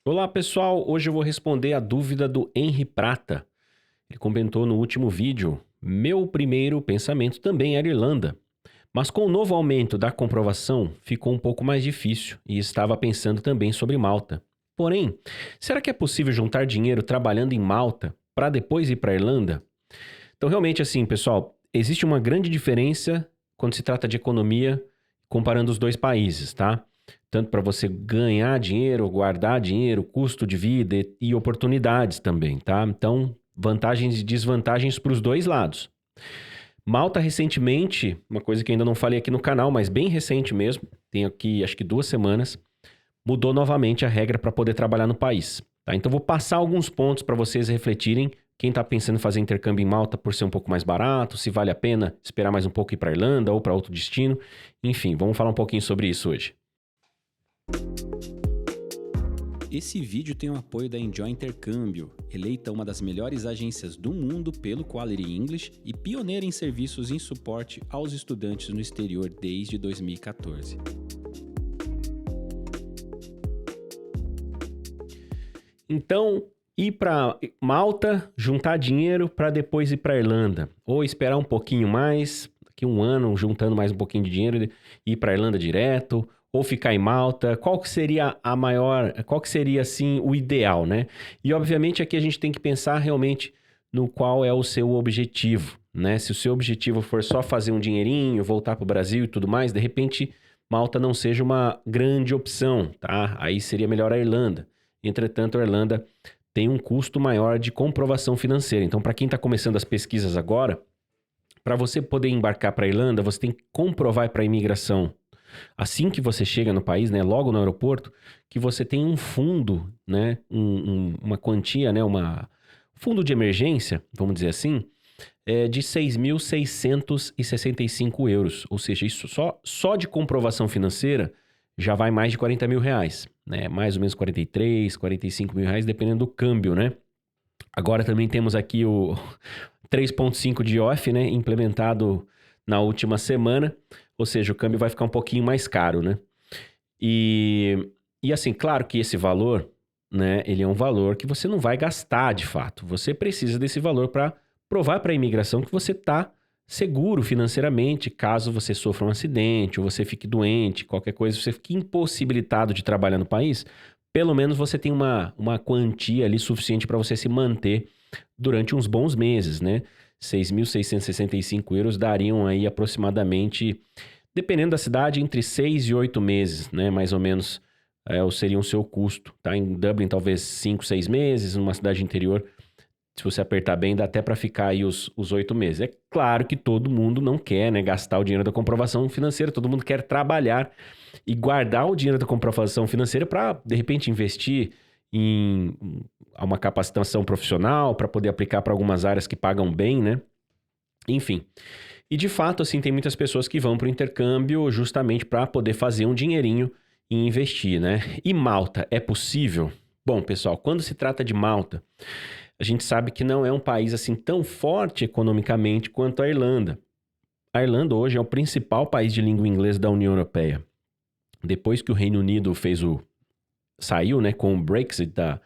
Olá pessoal, hoje eu vou responder a dúvida do Henry Prata. Ele comentou no último vídeo: meu primeiro pensamento também era Irlanda, mas com o novo aumento da comprovação ficou um pouco mais difícil e estava pensando também sobre Malta. Porém, será que é possível juntar dinheiro trabalhando em Malta para depois ir para a Irlanda? Então, realmente, assim, pessoal, existe uma grande diferença quando se trata de economia comparando os dois países, tá? Tanto para você ganhar dinheiro, guardar dinheiro, custo de vida e oportunidades também, tá? Então, vantagens e desvantagens para os dois lados. Malta, recentemente, uma coisa que ainda não falei aqui no canal, mas bem recente mesmo, tem aqui acho que 2 semanas, mudou novamente a regra para poder trabalhar no país. Tá? Então, vou passar alguns pontos para vocês refletirem. Quem está pensando em fazer intercâmbio em Malta por ser um pouco mais barato, se vale a pena esperar mais um pouco e ir para Irlanda ou para outro destino. Enfim, vamos falar um pouquinho sobre isso hoje. Esse vídeo tem o apoio da Enjoy Intercâmbio, eleita uma das melhores agências do mundo pelo Quality English e pioneira em serviços em suporte aos estudantes no exterior desde 2014. Então, ir para Malta, juntar dinheiro para depois ir para Irlanda, ou esperar um pouquinho mais, daqui um ano, juntando mais um pouquinho de dinheiro e ir para Irlanda direto, ou ficar em Malta, qual que seria qual que seria assim o ideal, né? E obviamente aqui a gente tem que pensar realmente no qual é o seu objetivo, né? Se o seu objetivo for só fazer um dinheirinho, voltar para o Brasil e tudo mais, de repente Malta não seja uma grande opção, tá? Aí seria melhor a Irlanda. Entretanto, a Irlanda tem um custo maior de comprovação financeira. Então, para quem está começando as pesquisas agora, para você poder embarcar para a Irlanda, você tem que comprovar para a imigração, assim que você chega no país, né, logo no aeroporto, que você tem um fundo, né, uma quantia, né, fundo de emergência, vamos dizer assim, de 6.665 euros. Ou seja, isso só de comprovação financeira já vai mais de 40 mil reais, né? Mais ou menos 43, 45 mil reais, dependendo do câmbio, né? Agora também temos aqui o 3,5 de off, né? Implementado na última semana, ou seja, o câmbio vai ficar um pouquinho mais caro, né? E assim, claro que esse valor, né? Ele é um valor que você não vai gastar de fato. Você precisa desse valor para provar para a imigração que você está seguro financeiramente, caso você sofra um acidente ou você fique doente, qualquer coisa, você fique impossibilitado de trabalhar no país, pelo menos você tem uma quantia ali suficiente para você se manter durante uns bons meses, né? 6.665 euros dariam aí aproximadamente, dependendo da cidade, entre 6 e 8 meses, né? Mais ou menos seria o seu custo, tá? Em Dublin, talvez 5, 6 meses, numa cidade interior, se você apertar bem, dá até para ficar aí os 8 meses. É claro que todo mundo não quer, né, gastar o dinheiro da comprovação financeira, todo mundo quer trabalhar e guardar o dinheiro da comprovação financeira para, de repente, investir em uma capacitação profissional, para poder aplicar para algumas áreas que pagam bem, né? Enfim. E de fato, assim, tem muitas pessoas que vão para o intercâmbio justamente para poder fazer um dinheirinho e investir, né? E Malta, é possível? Bom, pessoal, quando se trata de Malta, a gente sabe que não é um país assim tão forte economicamente quanto a Irlanda. A Irlanda hoje é o principal país de língua inglesa da União Europeia. Depois que o Reino Unido saiu, né, com o Brexit da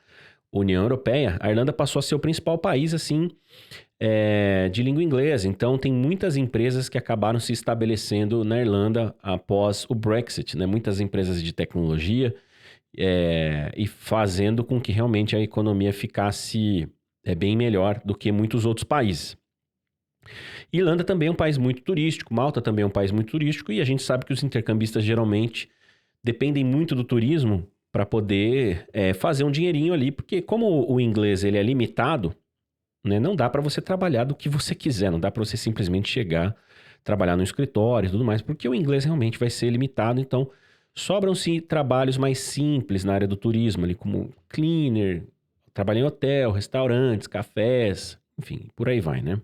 União Europeia, a Irlanda passou a ser o principal país assim de língua inglesa. Então tem muitas empresas que acabaram se estabelecendo na Irlanda após o Brexit, né? Muitas empresas de tecnologia e fazendo com que realmente a economia ficasse bem melhor do que muitos outros países. Irlanda também é um país muito turístico, Malta também é um país muito turístico, e a gente sabe que os intercambistas geralmente dependem muito do turismo para poder fazer um dinheirinho ali, porque como o inglês ele é limitado, né, não dá para você trabalhar do que você quiser, não dá para você simplesmente chegar, trabalhar no escritório e tudo mais, porque o inglês realmente vai ser limitado, então sobram-se trabalhos mais simples na área do turismo, ali como cleaner, trabalho em hotel, restaurantes, cafés, enfim, por aí vai, né?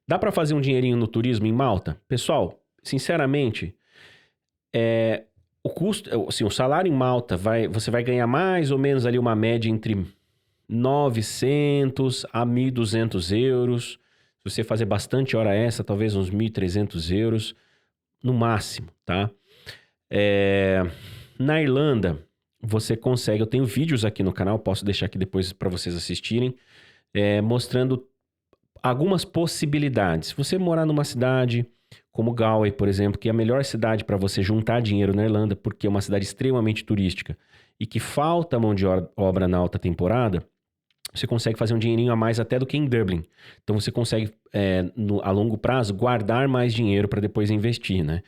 Dá para fazer um dinheirinho no turismo em Malta? Pessoal, sinceramente, o custo, assim, o salário em Malta, você vai ganhar mais ou menos ali uma média entre 900 a 1.200 euros. Se você fazer bastante hora extra, talvez uns 1.300 euros no máximo, tá? Na Irlanda, você consegue... Eu tenho vídeos aqui no canal, posso deixar aqui depois para vocês assistirem, mostrando algumas possibilidades. Se você morar numa cidade como Galway, por exemplo, que é a melhor cidade para você juntar dinheiro na Irlanda, porque é uma cidade extremamente turística e que falta mão de obra na alta temporada, você consegue fazer um dinheirinho a mais até do que em Dublin. Então você consegue, a longo prazo, guardar mais dinheiro para depois investir, né?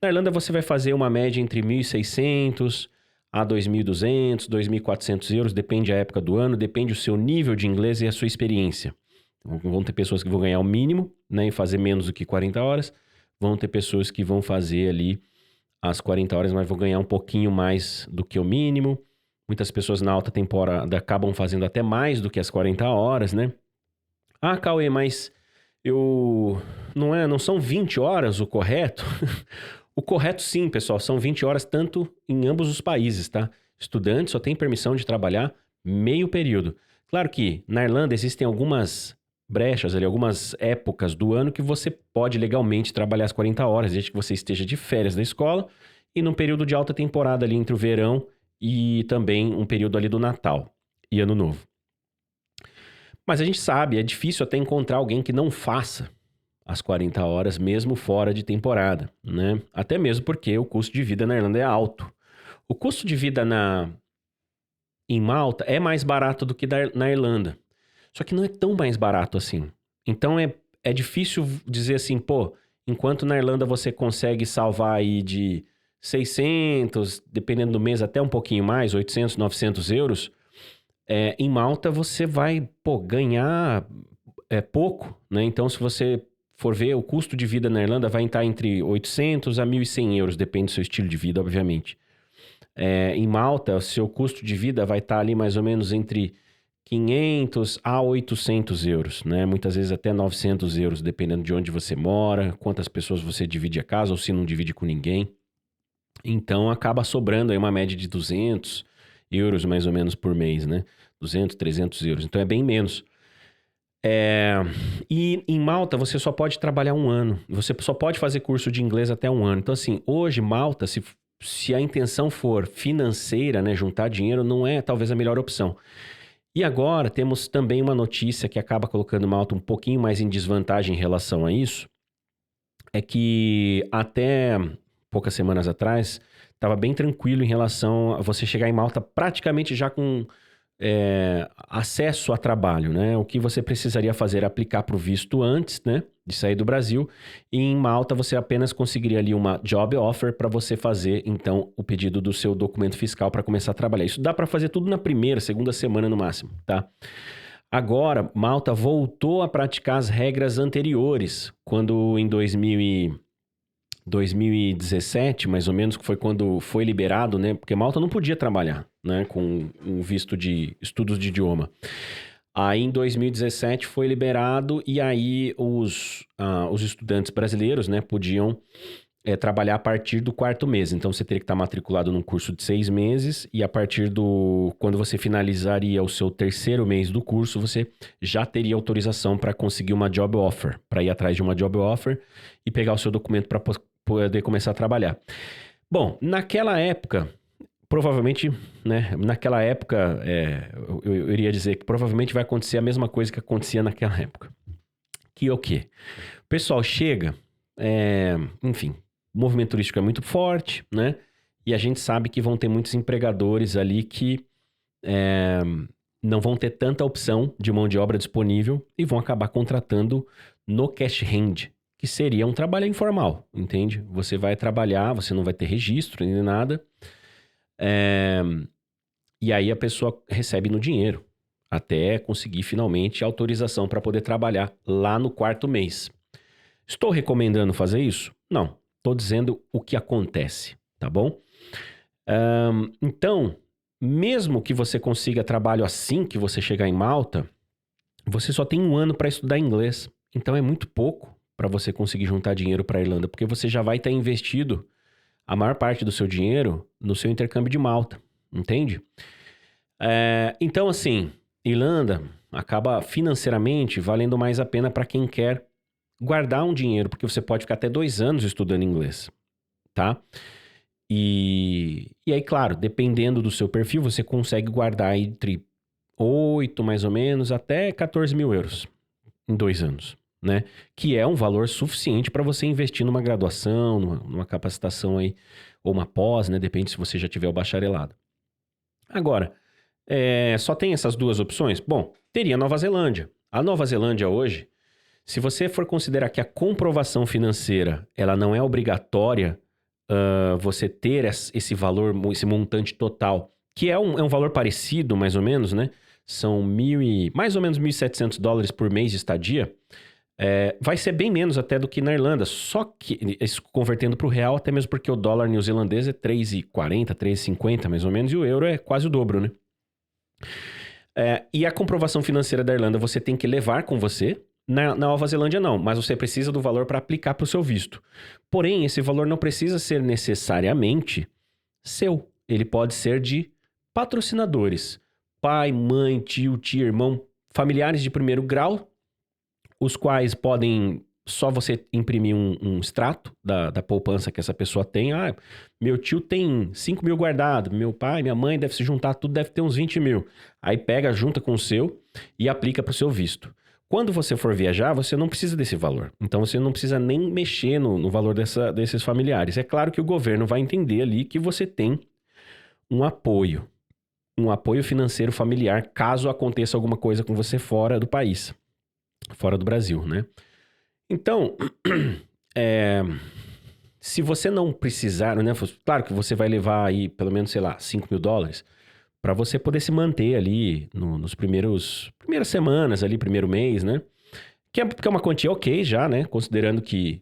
Na Irlanda você vai fazer uma média entre 1.600 a 2.200, 2.400 euros, depende da época do ano, depende do seu nível de inglês e a sua experiência. Vão ter pessoas que vão ganhar o mínimo, né, e fazer menos do que 40 horas. Vão ter pessoas que vão fazer ali as 40 horas, mas vão ganhar um pouquinho mais do que o mínimo. Muitas pessoas na alta temporada acabam fazendo até mais do que as 40 horas, né? Ah, Cauê, mas não são 20 horas o correto? O correto sim, pessoal, são 20 horas tanto em ambos os países, tá? Estudante só tem permissão de trabalhar meio período. Claro que na Irlanda existem algumas brechas ali, algumas épocas do ano que você pode legalmente trabalhar as 40 horas, desde que você esteja de férias da escola e num período de alta temporada ali entre o verão e também um período ali do Natal e Ano Novo. Mas a gente sabe, é difícil até encontrar alguém que não faça as 40 horas mesmo fora de temporada, né? Até mesmo porque o custo de vida na Irlanda é alto. O custo de vida em Malta é mais barato do que na Irlanda. Só que não é tão mais barato assim. Então é difícil dizer assim, pô, enquanto na Irlanda você consegue salvar aí de 600, dependendo do mês até um pouquinho mais, 800, 900 euros, em Malta você vai, ganhar pouco, né? Então se você for ver, o custo de vida na Irlanda vai estar entre 800 a 1.100 euros, depende do seu estilo de vida, obviamente. Em Malta, o seu custo de vida vai estar ali mais ou menos entre 500 a 800 euros, né? Muitas vezes até 900 euros, dependendo de onde você mora, quantas pessoas você divide a casa ou se não divide com ninguém. Então, acaba sobrando aí uma média de 200 euros mais ou menos por mês, né? 200, 300 euros. Então, é bem menos. E em Malta, você só pode trabalhar 1 ano. Você só pode fazer curso de inglês até 1 ano. Então, assim, hoje, Malta, se a intenção for financeira, né, juntar dinheiro, não é talvez a melhor opção. E agora temos também uma notícia que acaba colocando Malta um pouquinho mais em desvantagem em relação a isso. É que até poucas semanas atrás estava bem tranquilo em relação a você chegar em Malta praticamente já com acesso a trabalho, né? O que você precisaria fazer é aplicar para o visto antes, né, de sair do Brasil. E em Malta você apenas conseguiria ali uma job offer para você fazer, então, o pedido do seu documento fiscal para começar a trabalhar. Isso dá para fazer tudo na primeira, segunda semana no máximo, tá? Agora, Malta voltou a praticar as regras anteriores, quando em 2017, mais ou menos, que foi quando foi liberado, né? Porque Malta não podia trabalhar, né, com um visto de estudos de idioma. Aí, em 2017, foi liberado e aí os estudantes brasileiros, né, podiam trabalhar a partir do 4º mês. Então, você teria que estar matriculado num curso de 6 meses e a partir quando você finalizaria o seu 3º mês do curso, você já teria autorização para conseguir uma job offer, para ir atrás de uma job offer e pegar o seu documento para poder começar a trabalhar. Bom, naquela época... Provavelmente, né, naquela época, eu iria dizer que provavelmente vai acontecer a mesma coisa que acontecia naquela época. Que é o quê? O pessoal chega, enfim, o movimento turístico é muito forte, né? E a gente sabe que vão ter muitos empregadores ali que não vão ter tanta opção de mão de obra disponível e vão acabar contratando no cash hand, que seria um trabalho informal, entende? Você vai trabalhar, você não vai ter registro nem nada... E aí a pessoa recebe no dinheiro, até conseguir finalmente a autorização para poder trabalhar lá no 4º mês. Estou recomendando fazer isso? Não, estou dizendo o que acontece, tá bom? Então, mesmo que você consiga trabalho assim que você chegar em Malta, você só tem 1 ano para estudar inglês. Então é muito pouco para você conseguir juntar dinheiro para a Irlanda, porque você já vai estar investido a maior parte do seu dinheiro no seu intercâmbio de Malta, entende? Então, assim, Irlanda acaba financeiramente valendo mais a pena para quem quer guardar um dinheiro, porque você pode ficar até 2 anos estudando inglês, tá? E aí, claro, dependendo do seu perfil, você consegue guardar entre 8, mais ou menos, até 14 mil euros em 2 anos, né? Que é um valor suficiente para você investir numa graduação, numa capacitação aí, ou uma pós, né? Depende se você já tiver o bacharelado. Agora, só tem essas duas opções? Bom, teria Nova Zelândia. A Nova Zelândia hoje, se você for considerar que a comprovação financeira, ela não é obrigatória, você ter esse valor, esse montante total, que é um valor parecido, mais ou menos, né? São mais ou menos $1.700 por mês de estadia. Vai ser bem menos até do que na Irlanda. Só que, isso convertendo para o real, até mesmo porque o dólar neozelandês é 3,40, 3,50 mais ou menos, e o euro é quase o dobro, né? E a comprovação financeira da Irlanda você tem que levar com você. Na Nova Zelândia não, mas você precisa do valor para aplicar para o seu visto. Porém, esse valor não precisa ser necessariamente seu. Ele pode ser de patrocinadores. Pai, mãe, tio, tia, irmão, familiares de primeiro grau, os quais podem só você imprimir um extrato da poupança que essa pessoa tem. Ah, meu tio tem 5 mil guardado, meu pai, minha mãe deve se juntar, tudo deve ter uns 20 mil. Aí pega, junta com o seu e aplica para o seu visto. Quando você for viajar, você não precisa desse valor. Então, você não precisa nem mexer no valor desses familiares. É claro que o governo vai entender ali que você tem um apoio financeiro familiar, caso aconteça alguma coisa com você fora do país, fora do Brasil, né? Então, se você não precisar, né? Claro que você vai levar aí pelo menos, sei lá, $5.000 para você poder se manter ali nos primeiras semanas ali, primeiro mês, né? Que é uma quantia ok já, né? Considerando que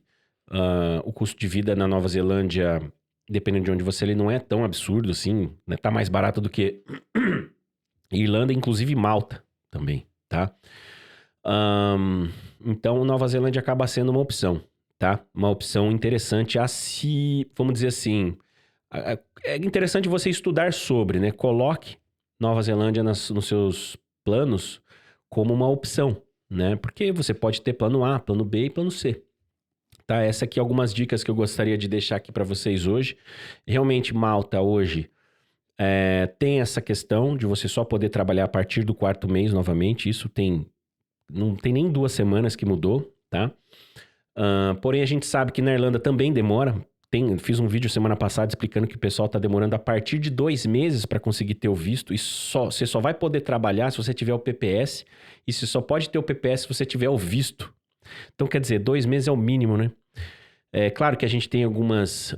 o custo de vida na Nova Zelândia, dependendo de onde você ele não é tão absurdo assim, né? Tá mais barato do que Irlanda, inclusive Malta também, tá? Então, Nova Zelândia acaba sendo uma opção, tá? Uma opção interessante a se, vamos dizer assim, é interessante você estudar sobre, né? Coloque Nova Zelândia nos seus planos como uma opção, né? Porque você pode ter plano A, plano B e plano C. Tá? Essa aqui é algumas dicas que eu gostaria de deixar aqui para vocês hoje. Realmente, Malta hoje tem essa questão de você só poder trabalhar a partir do 4º mês novamente. Isso não tem nem 2 semanas que mudou, tá? Porém, a gente sabe que na Irlanda também demora. Fiz um vídeo semana passada explicando que o pessoal está demorando a partir de 2 meses para conseguir ter o visto. E você só vai poder trabalhar se você tiver o PPS. E você só pode ter o PPS se você tiver o visto. Então, quer dizer, 2 meses é o mínimo, né? É claro que a gente tem alguns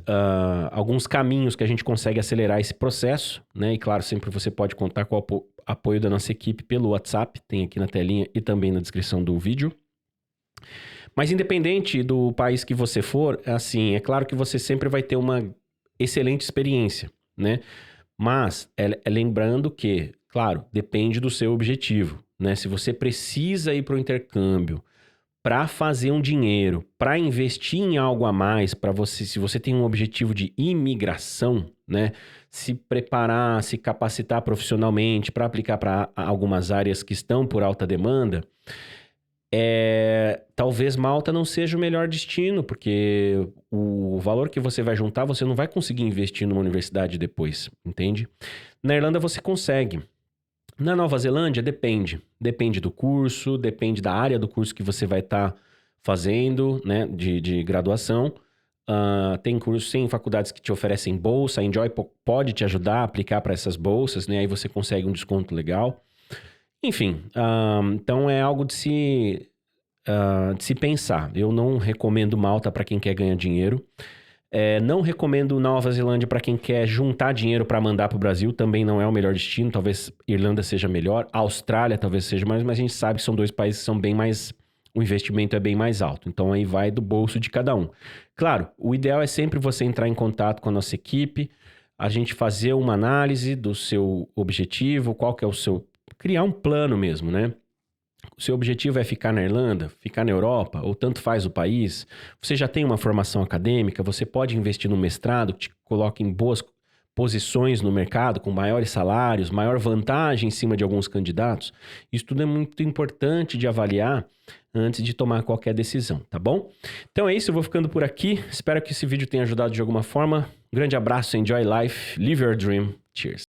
caminhos que a gente consegue acelerar esse processo, né? E claro, sempre você pode contar com o apoio da nossa equipe pelo WhatsApp. Tem aqui na telinha e também na descrição do vídeo. Mas independente do país que você for, assim, é claro que você sempre vai ter uma excelente experiência, né? Mas lembrando que, claro, depende do seu objetivo, né? Se você precisa ir para o intercâmbio para fazer um dinheiro, para investir em algo a mais, se você tem um objetivo de imigração, né? Se preparar, se capacitar profissionalmente para aplicar para algumas áreas que estão por alta demanda, talvez Malta não seja o melhor destino, porque o valor que você vai juntar, você não vai conseguir investir numa universidade depois, entende? Na Irlanda você consegue. Na Nova Zelândia, depende. Depende do curso, depende da área do curso que você vai estar fazendo, né, de graduação. Tem cursos, tem faculdades que te oferecem bolsa, a Enjoy pode te ajudar a aplicar para essas bolsas, né? Aí você consegue um desconto legal. Enfim, então é algo de se pensar. Eu não recomendo Malta para quem quer ganhar dinheiro. Não recomendo Nova Zelândia para quem quer juntar dinheiro para mandar para o Brasil. Também não é o melhor destino. Talvez Irlanda seja melhor. Austrália talvez seja mais, mas a gente sabe que são 2 países que são bem mais... O investimento é bem mais alto. Então aí vai do bolso de cada um. Claro, o ideal é sempre você entrar em contato com a nossa equipe, a gente fazer uma análise do seu objetivo, qual que é o seu... Criar um plano mesmo, né? O seu objetivo é ficar na Irlanda, ficar na Europa, ou tanto faz o país. Você já tem uma formação acadêmica, você pode investir no mestrado que te coloque em boas posições no mercado, com maiores salários, maior vantagem em cima de alguns candidatos. Isso tudo é muito importante de avaliar antes de tomar qualquer decisão, tá bom? Então é isso, eu vou ficando por aqui. Espero que esse vídeo tenha ajudado de alguma forma. Um grande abraço, enjoy life, live your dream. Cheers!